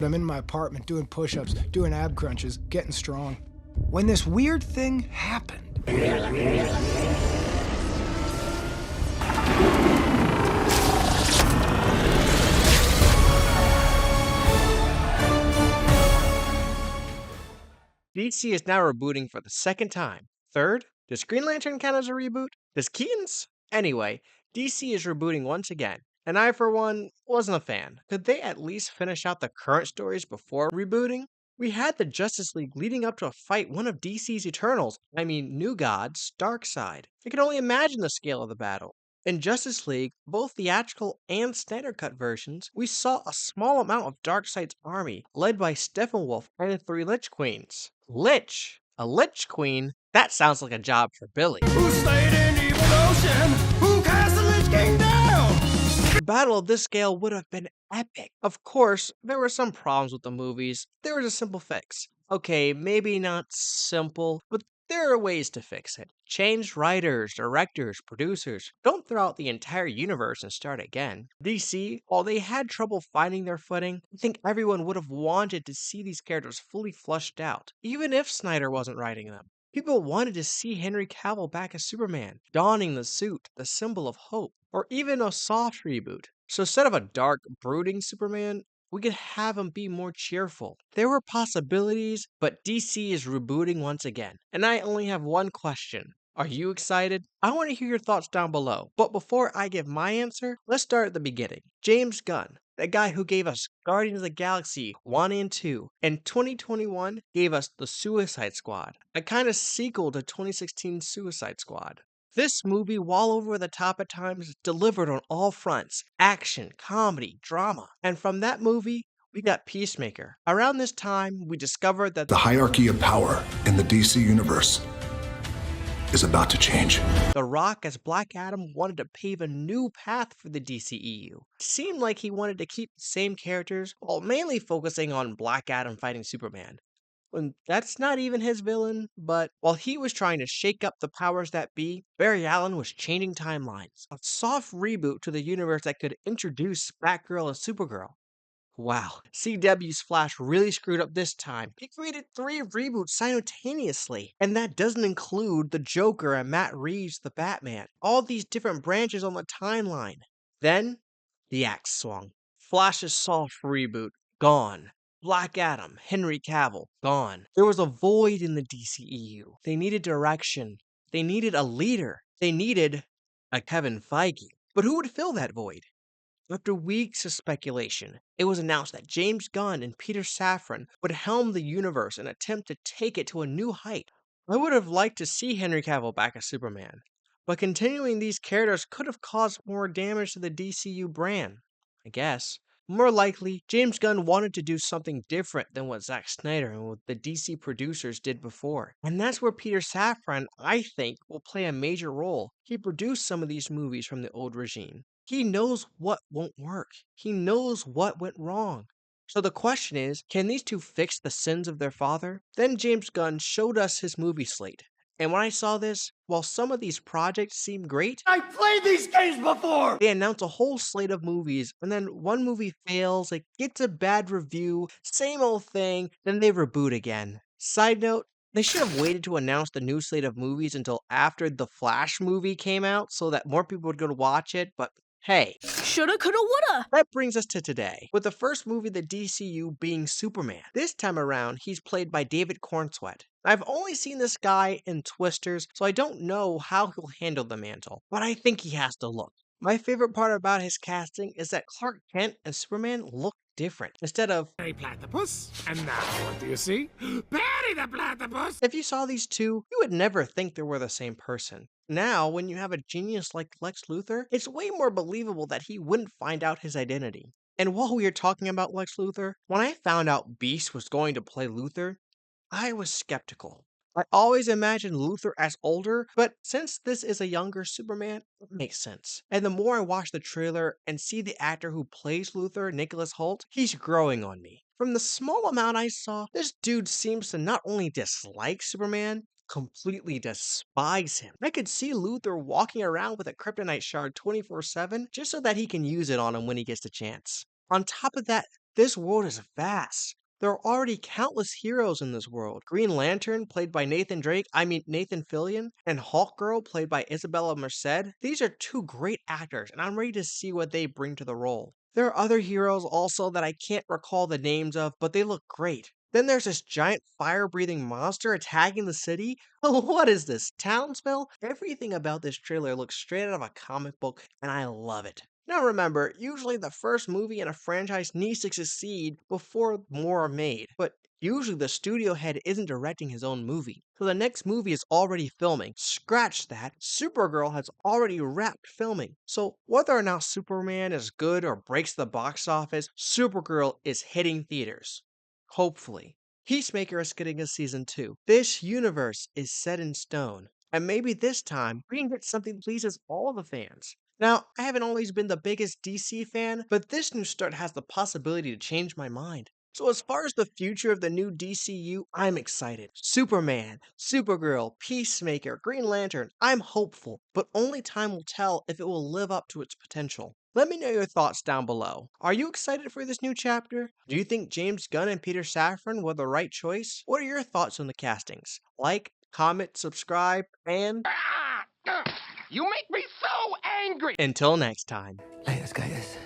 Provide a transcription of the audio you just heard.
I'm in my apartment doing push-ups, doing ab crunches, getting strong. When this weird thing happened. DC is now rebooting for the second time. Third? Does Green Lantern count as a reboot? Does Keaton's? Anyway, DC is rebooting once again, and I, for one, wasn't a fan. Could they at least finish out the current stories before rebooting? We had the Justice League leading up to a fight one of DC's Eternals, New Gods, Darkseid. I can only imagine the scale of the battle. In Justice League, both theatrical and Snyder Cut versions, we saw a small amount of Darkseid's army, led by Steppenwolf and the three Lich Queens. Lich? A Lich Queen? That sounds like a job for Billy. Who slayed an evil ocean? Who cast the Lich King down? The battle of this scale would have been epic. Of course, there were some problems with the movies. There was a simple fix. Okay, maybe not simple, but there are ways to fix it. Change writers, directors, producers. Don't throw out the entire universe and start again. DC, while they had trouble finding their footing, I think everyone would have wanted to see these characters fully fleshed out, even if Snyder wasn't writing them. People wanted to see Henry Cavill back as Superman, donning the suit, the symbol of hope, or even a soft reboot. So instead of a dark, brooding Superman, we could have him be more cheerful. There were possibilities, but DC is rebooting once again. And I only have one question. Are you excited? I want to hear your thoughts down below. But before I give my answer, let's start at the beginning. James Gunn, the guy who gave us Guardians of the Galaxy 1 and 2, in 2021 gave us The Suicide Squad, a kind of sequel to 2016 Suicide Squad. This movie, while over the top at times, delivered on all fronts: action, comedy, drama. And from that movie, we got Peacemaker. Around this time, we discovered that The hierarchy of power in the DC universe is about to change. The Rock as Black Adam wanted to pave a new path for the DCEU. It seemed like he wanted to keep the same characters while mainly focusing on Black Adam fighting Superman. And that's not even his villain, but while he was trying to shake up the powers that be, Barry Allen was changing timelines. A soft reboot to the universe that could introduce Batgirl and Supergirl. Wow, CW's Flash really screwed up this time. He created 3 reboots simultaneously, and that doesn't include the Joker and Matt Reeves' The Batman. All these different branches on the timeline. Then, the axe swung. Flash's soft reboot, gone. Black Adam, Henry Cavill, gone. There was a void in the DCEU. They needed direction. They needed a leader. They needed a Kevin Feige. But who would fill that void? After weeks of speculation, it was announced that James Gunn and Peter Saffron would helm the universe and attempt to take it to a new height. I would have liked to see Henry Cavill back as Superman, but continuing these characters could have caused more damage to the DCU brand, I guess. More likely, James Gunn wanted to do something different than what Zack Snyder and what the DC producers did before. And that's where Peter Saffron, I think, will play a major role. He produced some of these movies from the old regime. He knows what won't work. He knows what went wrong. So the question is, can these two fix the sins of their father? Then James Gunn showed us his movie slate. And when I saw this, while some of these projects seem great, I played these games before! they announce a whole slate of movies, and then one movie fails, it gets a bad review, same old thing, then they reboot again. Side note, they should have waited to announce the new slate of movies until after the Flash movie came out so that more people would go to watch it, but hey. Shoulda, coulda, woulda! That brings us to today, with the first movie of the DCU being Superman. This time around, he's played by David Cornsweet. I've only seen this guy in Twisters, so I don't know how he'll handle the mantle, but I think he has to look. My favorite part about his casting is that Clark Kent and Superman look different. Instead of Hey, platypus. And now, what do you see? Patty the platypus! if you saw these two, you would never think they were the same person. Now, when you have a genius like Lex Luthor, it's way more believable that he wouldn't find out his identity. And while we are talking about Lex Luthor, when I found out Beast was going to play Luthor, I was skeptical. I always imagined Luthor as older, but since this is a younger Superman, it makes sense. And the more I watch the trailer and see the actor who plays Luthor, Nicholas Hoult, he's growing on me. From the small amount I saw, this dude seems to not only dislike Superman, completely despise him. I could see Luthor walking around with a kryptonite shard 24/7 just so that he can use it on him when he gets the chance. On top of that, This world is vast. There are already countless heroes in this world. Green Lantern, played by Nathan Fillion, and Hawkgirl, played by Isabella Merced. These are two great actors, and I'm ready to see what they bring to the role. There are other heroes also that I can't recall the names of, but they look great. Then there's this giant fire-breathing monster attacking the city. What is this, Townsville? Everything about this trailer looks straight out of a comic book, and I love it. Now remember, usually the first movie in a franchise needs to succeed before more are made, but usually the studio head isn't directing his own movie, so the next movie is already filming. Scratch that, Supergirl has already wrapped filming. So whether or not Superman is good or breaks the box office, Supergirl is hitting theaters. Hopefully. Peacemaker is getting a season 2. This universe is set in stone. And maybe this time, we can get something that pleases all the fans. Now, I haven't always been the biggest DC fan, but this new start has the possibility to change my mind. So as far as the future of the new DCU, I'm excited. Superman, Supergirl, Peacemaker, Green Lantern, I'm hopeful, but only time will tell if it will live up to its potential. Let me know your thoughts down below. Are you excited for this new chapter? Do you think James Gunn and Peter Saffron were the right choice? What are your thoughts on the castings? Like, comment, subscribe, and You make me so angry! until next time. Laters, gators.